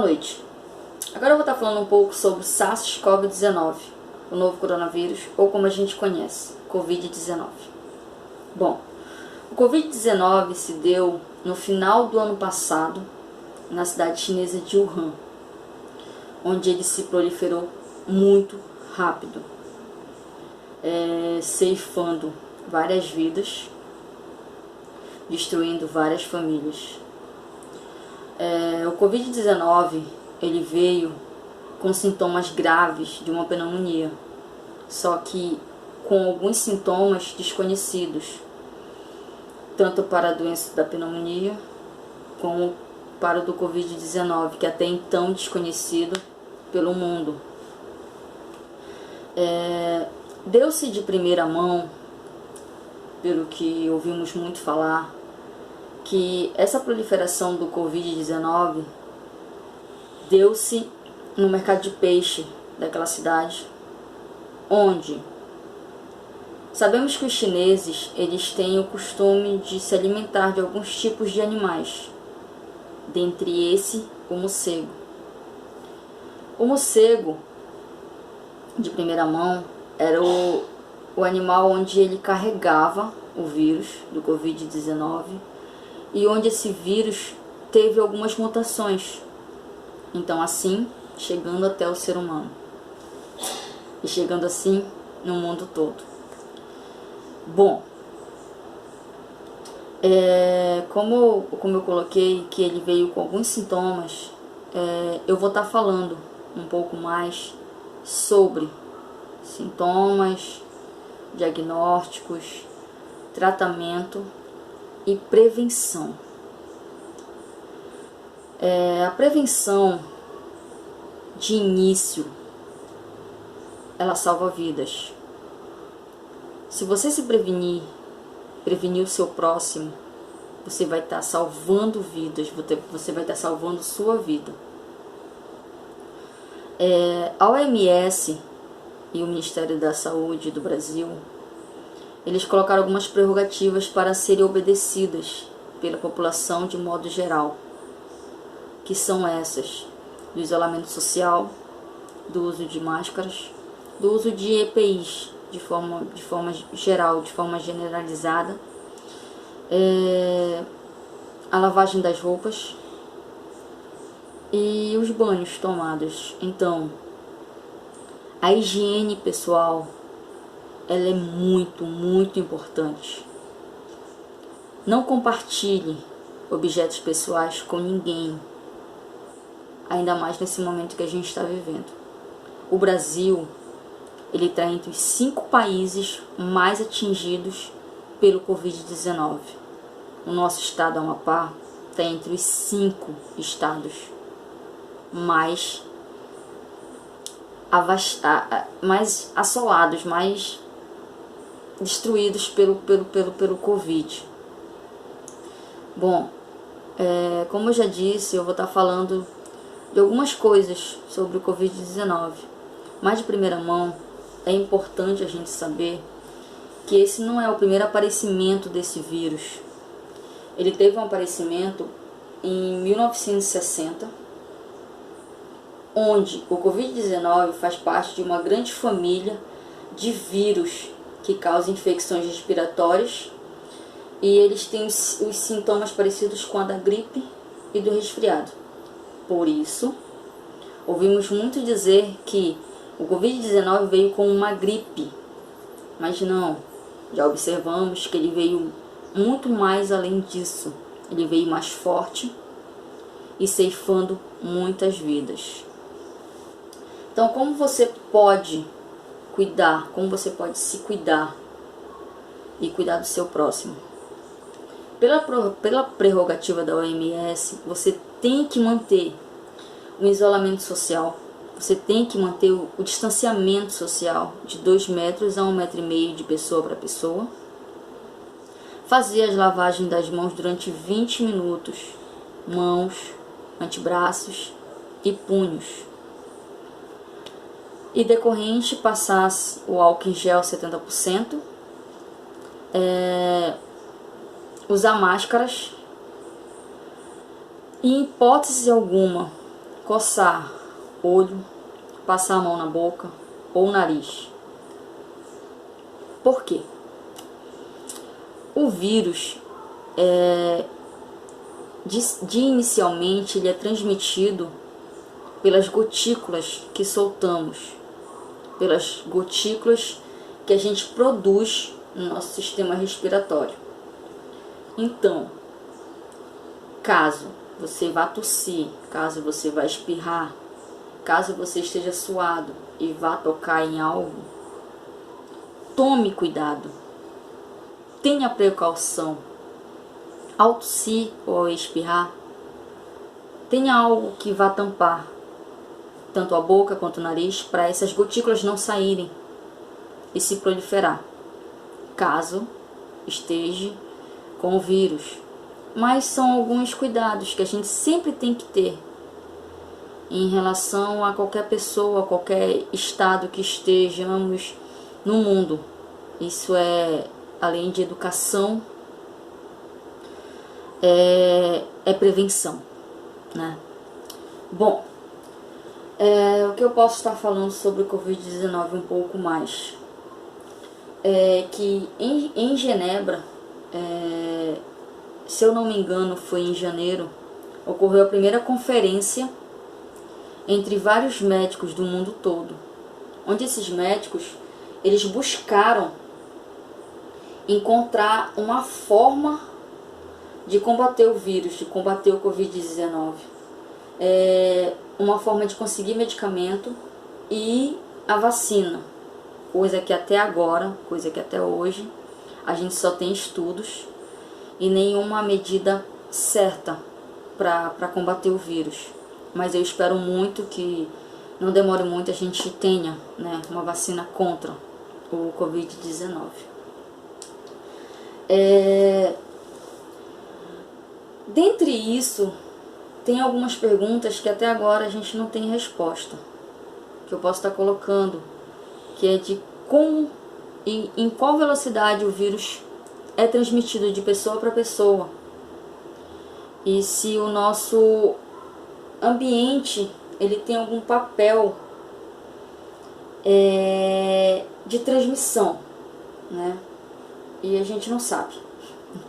noite. Agora eu vou estar falando um pouco sobre SARS-CoV-19, o novo coronavírus, ou como a gente conhece, Covid-19. Bom, o Covid-19 se deu no final do ano passado, na cidade chinesa de Wuhan, onde ele se proliferou muito rápido, ceifando várias vidas, destruindo várias famílias. O Covid-19 ele veio com sintomas graves de uma pneumonia, só que com alguns sintomas desconhecidos, tanto para a doença da pneumonia como para o do Covid-19, que até então desconhecido pelo mundo. Deu-se de primeira mão, pelo que ouvimos muito falar, que essa proliferação do Covid-19 deu-se no mercado de peixe daquela cidade, onde sabemos que os chineses eles têm o costume de se alimentar de alguns tipos de animais, dentre esse o morcego. O morcego, de primeira mão, era o animal onde ele carregava o vírus do Covid-19 e onde esse vírus teve algumas mutações. Então, assim, chegando até o ser humano. E chegando assim no mundo todo. Bom, como eu coloquei que ele veio com alguns sintomas, eu vou estar falando um pouco mais sobre sintomas, diagnósticos, tratamento e prevenção. A prevenção de início, ela salva vidas. Se você se prevenir o seu próximo, você vai estar salvando vidas, você vai estar salvando sua vida. A OMS e o Ministério da Saúde do Brasil, eles colocaram algumas prerrogativas para serem obedecidas pela população de modo geral, que são essas: do isolamento social, do uso de máscaras, do uso de EPIs de forma geral, de forma generalizada, a lavagem das roupas e os banhos tomados. Então, a higiene pessoal, ela é muito, muito importante. Não compartilhe objetos pessoais com ninguém, ainda mais nesse momento que a gente está vivendo. O Brasil, ele está entre os 5 países mais atingidos pelo Covid-19. O nosso estado, Amapá, está entre os 5 estados mais assolados, mais destruídos pelo Covid. Bom, como eu já disse, eu vou estar falando de algumas coisas sobre o Covid-19, mas de primeira mão é importante a gente saber que esse não é o primeiro aparecimento desse vírus. Ele teve um aparecimento em 1960, onde o Covid-19 faz parte de uma grande família de vírus que causam infecções respiratórias, e eles têm os sintomas parecidos com a da gripe e do resfriado. Por isso, ouvimos muito dizer que o Covid-19 veio com uma gripe, mas não, já observamos que ele veio muito mais além disso. Ele veio mais forte e ceifando muitas vidas. Então, como você pode cuidar, como você pode se cuidar e cuidar do seu próximo? Pela prerrogativa da OMS, você tem que manter o isolamento social, você tem que manter o distanciamento social de 2 metros a 1,5 metro de pessoa para pessoa, fazer as lavagens das mãos durante 20 minutos, mãos, antebraços e punhos, e decorrente passar o álcool em gel 70%, usar máscaras e, em hipótese alguma, coçar olho, passar a mão na boca ou nariz. Por quê? O vírus, inicialmente, ele é transmitido pelas gotículas que soltamos, pelas gotículas que a gente produz no nosso sistema respiratório. Então, caso você vá tossir, caso você vá espirrar, caso você esteja suado e vá tocar em algo, tome cuidado, tenha precaução. Ao tossir ou ao espirrar, tenha algo que vá tampar tanto a boca quanto o nariz, para essas gotículas não saírem e se proliferar, caso esteja com o vírus. Mas são alguns cuidados que a gente sempre tem que ter em relação a qualquer pessoa, a qualquer estado que estejamos no mundo. Isso é, além de educação, é prevenção, né? Bom, o que eu posso estar falando sobre o Covid-19 um pouco mais é que em Genebra, se eu não me engano foi em janeiro, ocorreu a primeira conferência entre vários médicos do mundo todo, onde esses médicos eles buscaram encontrar uma forma de combater o vírus, de combater o Covid-19. Uma forma de conseguir medicamento e a vacina, coisa que até agora, coisa que até hoje, a gente só tem estudos e nenhuma medida certa para combater o vírus. Mas eu espero muito que não demore muito a gente tenha, né, uma vacina contra o Covid-19. Dentre isso, tem algumas perguntas que até agora a gente não tem resposta, que eu posso estar colocando, que é de como e em qual velocidade o vírus é transmitido de pessoa para pessoa, e se o nosso ambiente ele tem algum papel de transmissão, né? E a gente não sabe, não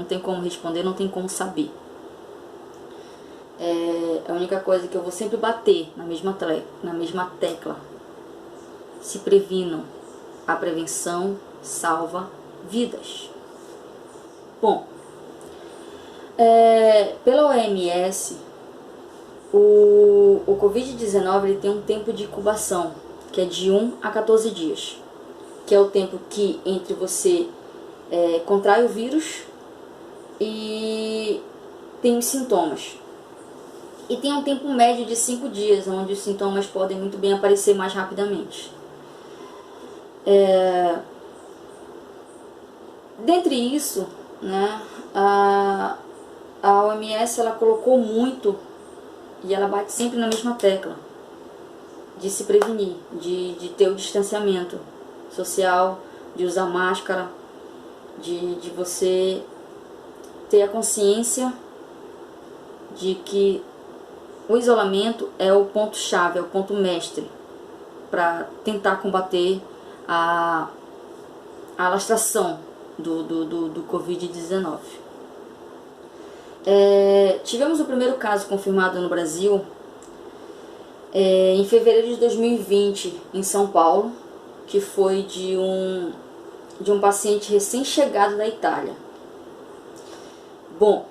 tem como responder, não tem como saber. A única coisa que eu vou sempre bater na mesma tecla: se previnam, a prevenção salva vidas. Bom, pela OMS, o Covid-19 ele tem um tempo de incubação, que é de 1 a 14 dias, que é o tempo que entre você contrai o vírus e tem os sintomas. E tem um tempo médio de 5 dias, onde os sintomas podem muito bem aparecer mais rapidamente. Dentre isso, né, a OMS ela colocou muito, e ela bate sempre na mesma tecla, de se prevenir, de ter o distanciamento social, de usar máscara, de você ter a consciência de que o isolamento é o ponto-chave, é o ponto mestre para tentar combater a alastração do Covid-19. Tivemos o primeiro caso confirmado no Brasil em fevereiro de 2020, em São Paulo, que foi de um paciente recém-chegado da Itália. Bom,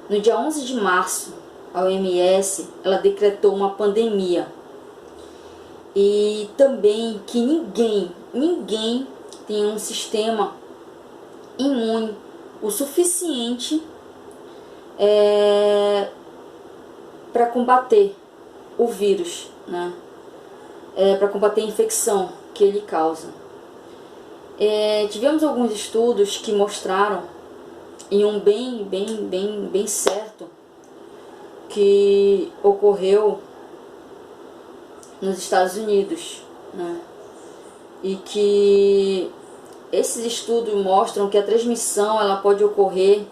no dia 11 de março, a OMS ela decretou uma pandemia, e também que ninguém tem um sistema imune o suficiente para combater o vírus, né? Para combater a infecção que ele causa. Tivemos alguns estudos que mostraram, e um bem certo, que ocorreu nos Estados Unidos, né? E que esses estudos mostram que a transmissão ela pode ocorrer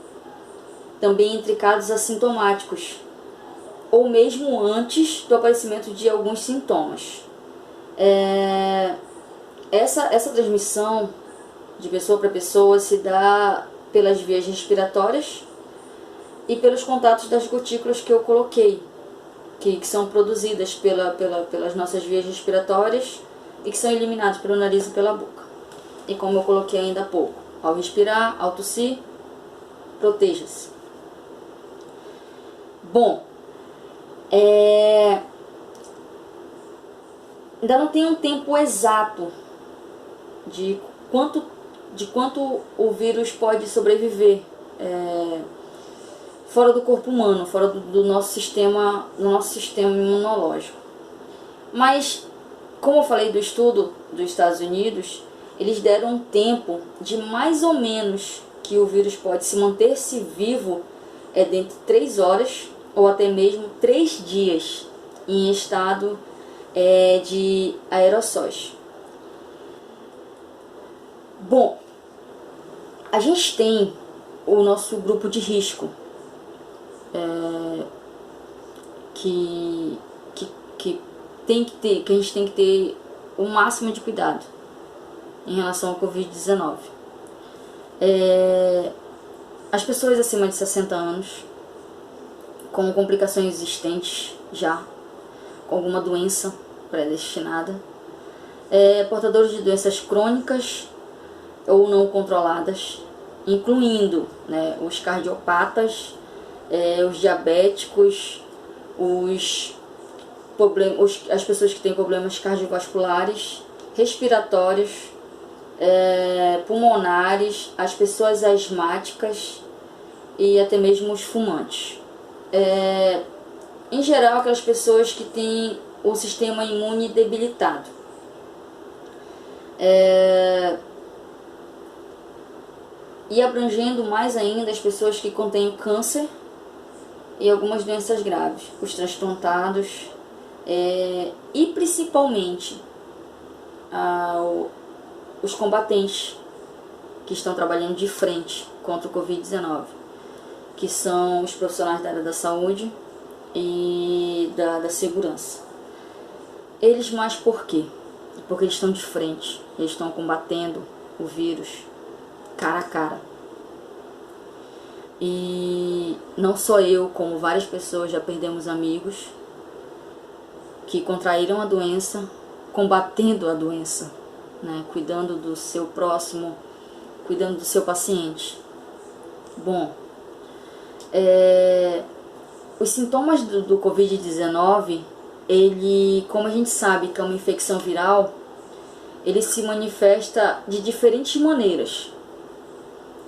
também entre casos assintomáticos. ou mesmo antes do aparecimento de alguns sintomas. Essa transmissão de pessoa para pessoa se dá pelas vias respiratórias e pelos contatos das gotículas que eu coloquei, que são produzidas pelas nossas vias respiratórias e que são eliminadas pelo nariz e pela boca. E como eu coloquei ainda há pouco, ao respirar, ao tossir, proteja-se. Bom, ainda não tem um tempo exato de quanto o vírus pode sobreviver fora do corpo humano, fora do nosso sistema imunológico. Mas, como eu falei do estudo dos Estados Unidos, eles deram um tempo de mais ou menos que o vírus pode se manter-se vivo dentro de 3 horas ou até mesmo 3 dias em estado de aerossóis. Bom, a gente tem o nosso grupo de risco, que a gente tem que ter o máximo de cuidado em relação ao Covid-19. As pessoas acima de 60 anos, com complicações existentes já, com alguma doença predestinada, portadores de doenças crônicas ou não controladas, incluindo, os cardiopatas, os diabéticos, as pessoas que têm problemas cardiovasculares, respiratórios, pulmonares, as pessoas asmáticas e até mesmo os fumantes. Em geral, aquelas pessoas que têm o sistema imune debilitado. E abrangendo mais ainda as pessoas que contêm câncer e algumas doenças graves, os transplantados, e principalmente os combatentes que estão trabalhando de frente contra o Covid-19, que são os profissionais da área da saúde e da segurança. Eles mais por quê? Porque eles estão de frente, eles estão combatendo o vírus cara a cara. E não só eu, como várias pessoas já perdemos amigos que contraíram a doença, combatendo a doença, cuidando do seu próximo, cuidando do seu paciente. Bom, os sintomas do Covid-19, ele, como a gente sabe que é uma infecção viral, ele se manifesta de diferentes maneiras.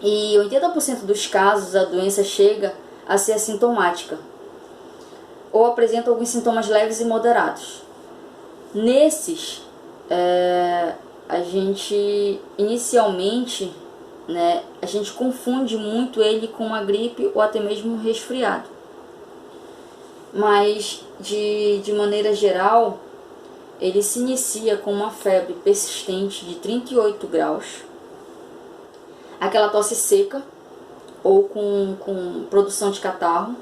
E 80% dos casos a doença chega a ser assintomática ou apresenta alguns sintomas leves e moderados. Nesses, a gente inicialmente, a gente confunde muito ele com uma gripe ou até mesmo um resfriado. Mas, de maneira geral, ele se inicia com uma febre persistente de 38 graus, aquela tosse seca ou com produção de catarro,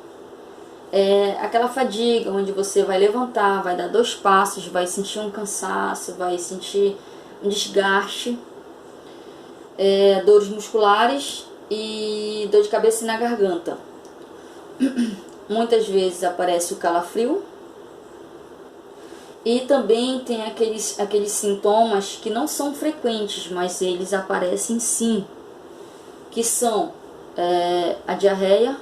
aquela fadiga onde você vai levantar, vai dar 2 passos, vai sentir um cansaço, vai sentir um desgaste, dores musculares e dor de cabeça na garganta. Muitas vezes aparece o calafrio e também tem aqueles sintomas que não são frequentes, mas eles aparecem sim, que são a diarreia,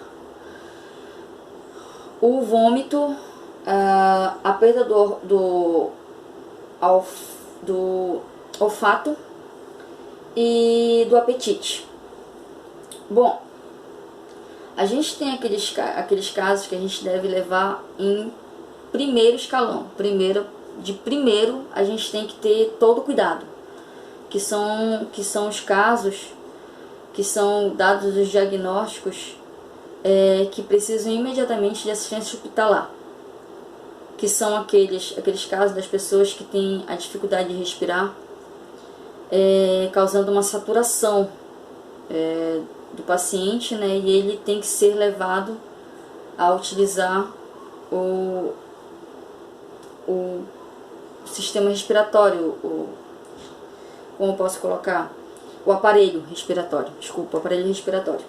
o vômito, a perda do olfato e do apetite. Bom, a gente tem aqueles casos que a gente deve levar em primeiro escalão. Primeiro a gente tem que ter todo cuidado, que são os casos que são dados os diagnósticos que precisam imediatamente de assistência hospitalar, que são aqueles casos das pessoas que têm a dificuldade de respirar, causando uma saturação do paciente, e ele tem que ser levado a utilizar o sistema respiratório, como eu posso colocar? O aparelho respiratório, desculpa, o aparelho respiratório.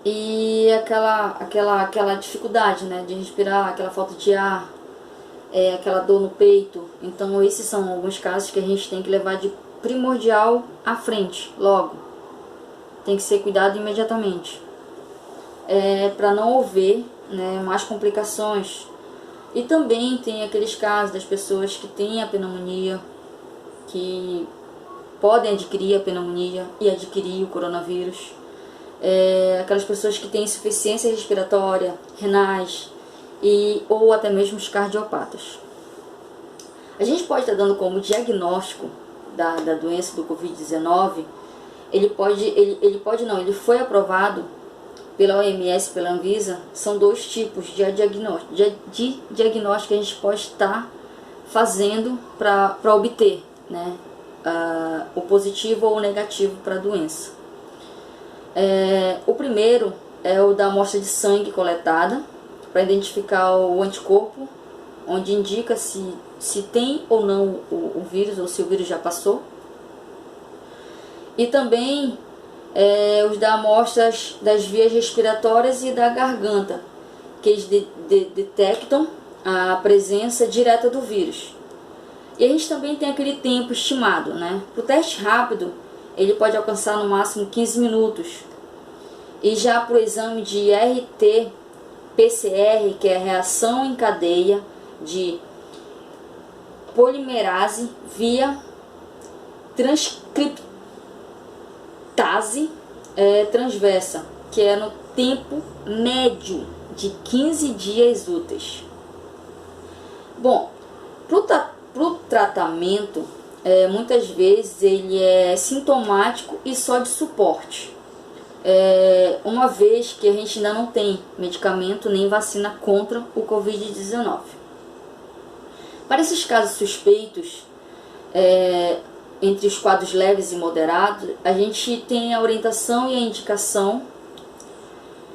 E aquela dificuldade, né, de respirar, aquela falta de ar, aquela dor no peito. Então esses são alguns casos que a gente tem que levar de primordial à frente, logo. Tem que ser cuidado imediatamente. Para não haver, né, mais complicações. E também tem aqueles casos das pessoas que têm a pneumonia, que podem adquirir a pneumonia e adquirir o coronavírus. Aquelas pessoas que têm insuficiência respiratória, renais ou até mesmo os cardiopatas. A gente pode estar dando como diagnóstico da doença do Covid-19, ele foi aprovado pela OMS, pela Anvisa. São dois tipos de diagnóstico que a gente pode estar fazendo para obter, né, o positivo ou o negativo para a doença. O primeiro é o da amostra de sangue coletada para identificar o anticorpo, onde indica se tem ou não o vírus, ou se o vírus já passou. E também os da amostras das vias respiratórias e da garganta, que eles detectam a presença direta do vírus. E a gente também tem aquele tempo estimado, né? Para o teste rápido, ele pode alcançar no máximo 15 minutos. E já para o exame de RT-PCR, que é a reação em cadeia de polimerase via transcriptase transversa, que é no tempo médio de 15 dias úteis. Bom, para o tratamento, muitas vezes ele é sintomático e só de suporte. Uma vez que a gente ainda não tem medicamento nem vacina contra o Covid-19. Para esses casos suspeitos, entre os quadros leves e moderados, a gente tem a orientação e a indicação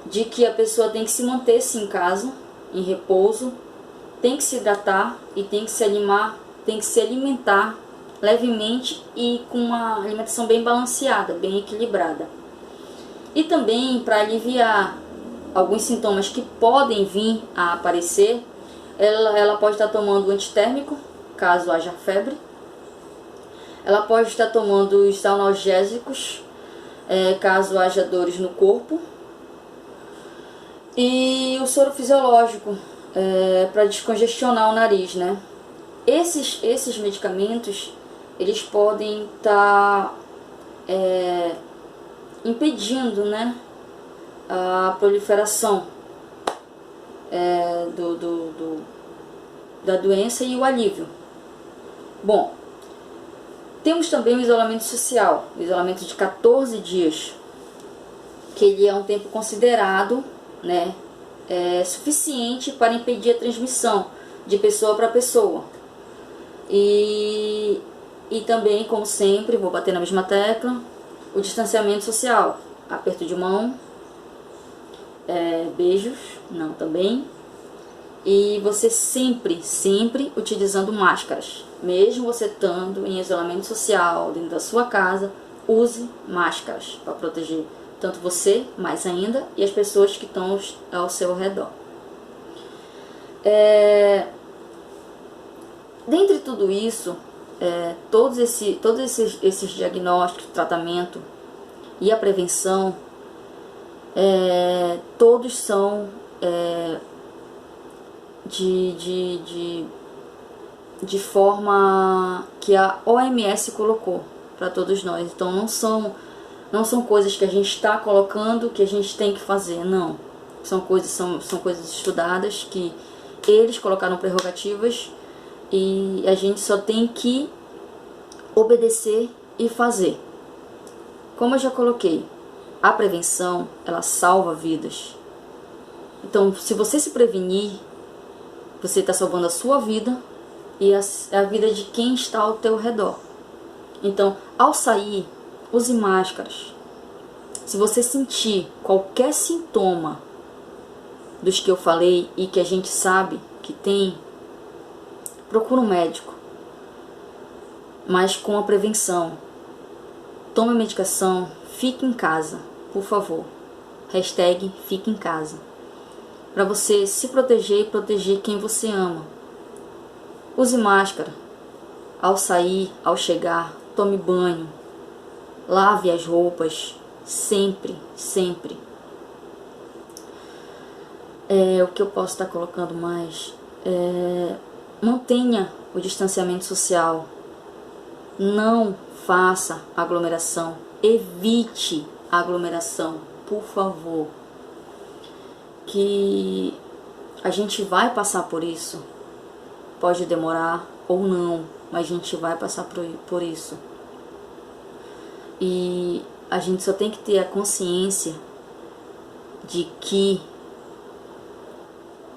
de que a pessoa tem que se manter-se em casa, em repouso, tem que se hidratar e tem que se alimentar levemente e com uma alimentação bem balanceada, bem equilibrada. E também, para aliviar alguns sintomas que podem vir a aparecer, ela pode estar tomando antitérmico, caso haja febre. Ela pode estar tomando os analgésicos, caso haja dores no corpo. E o soro fisiológico, para descongestionar o nariz, né? Esses medicamentos, eles podem estar impedindo, né, a proliferação da doença e o alívio. Bom, temos também o isolamento social, o isolamento de 14 dias, que ele é um tempo considerado, né, suficiente para impedir a transmissão de pessoa para pessoa. E também, como sempre, vou bater na mesma tecla, o distanciamento social, aperto de mão, beijos, não também. E você sempre utilizando máscaras. Mesmo você estando em isolamento social, dentro da sua casa, use máscaras para proteger tanto você, mais ainda, e as pessoas que estão ao seu redor. Dentre tudo isso, todos esses diagnósticos, tratamento e a prevenção, todos são de forma que a OMS colocou para todos nós. Então não são coisas que a gente está colocando que a gente tem que fazer, não. São coisas estudadas que eles colocaram prerrogativas e a gente só tem que obedecer e fazer. Como eu já coloquei, a prevenção, ela salva vidas. Então, se você se prevenir, você está salvando a sua vida e a vida de quem está ao teu redor. Então, ao sair, use máscaras. Se você sentir qualquer sintoma dos que eu falei e que a gente sabe que tem, procura um médico, mas com a prevenção. Tome a medicação, fique em casa, por favor. Hashtag fique em casa. Para você se proteger e proteger quem você ama. Use máscara. Ao sair, ao chegar, tome banho. Lave as roupas. Sempre, sempre. O que eu posso estar colocando mais? Mantenha o distanciamento social. Não faça aglomeração. Evite aglomeração, por favor. Que a gente vai passar por isso. Pode demorar ou não, mas a gente vai passar por isso. E a gente só tem que ter a consciência de que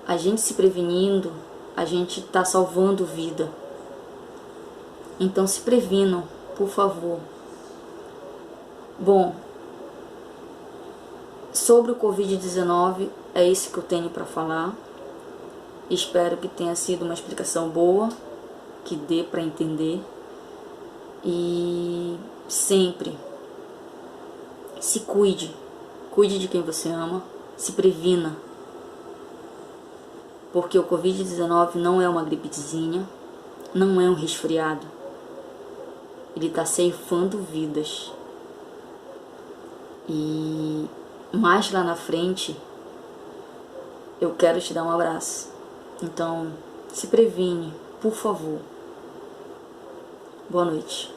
a gente se prevenindo, a gente está salvando vida. Então se previnam, por favor. Bom, sobre o Covid-19, é isso que eu tenho para falar. Espero que tenha sido uma explicação boa, que dê para entender. E sempre se cuide. Cuide de quem você ama. Se previna. Porque o Covid-19 não é uma gripezinha, não é um resfriado. Ele está ceifando vidas. E mais lá na frente, eu quero te dar um abraço. Então, se previne, por favor. Boa noite.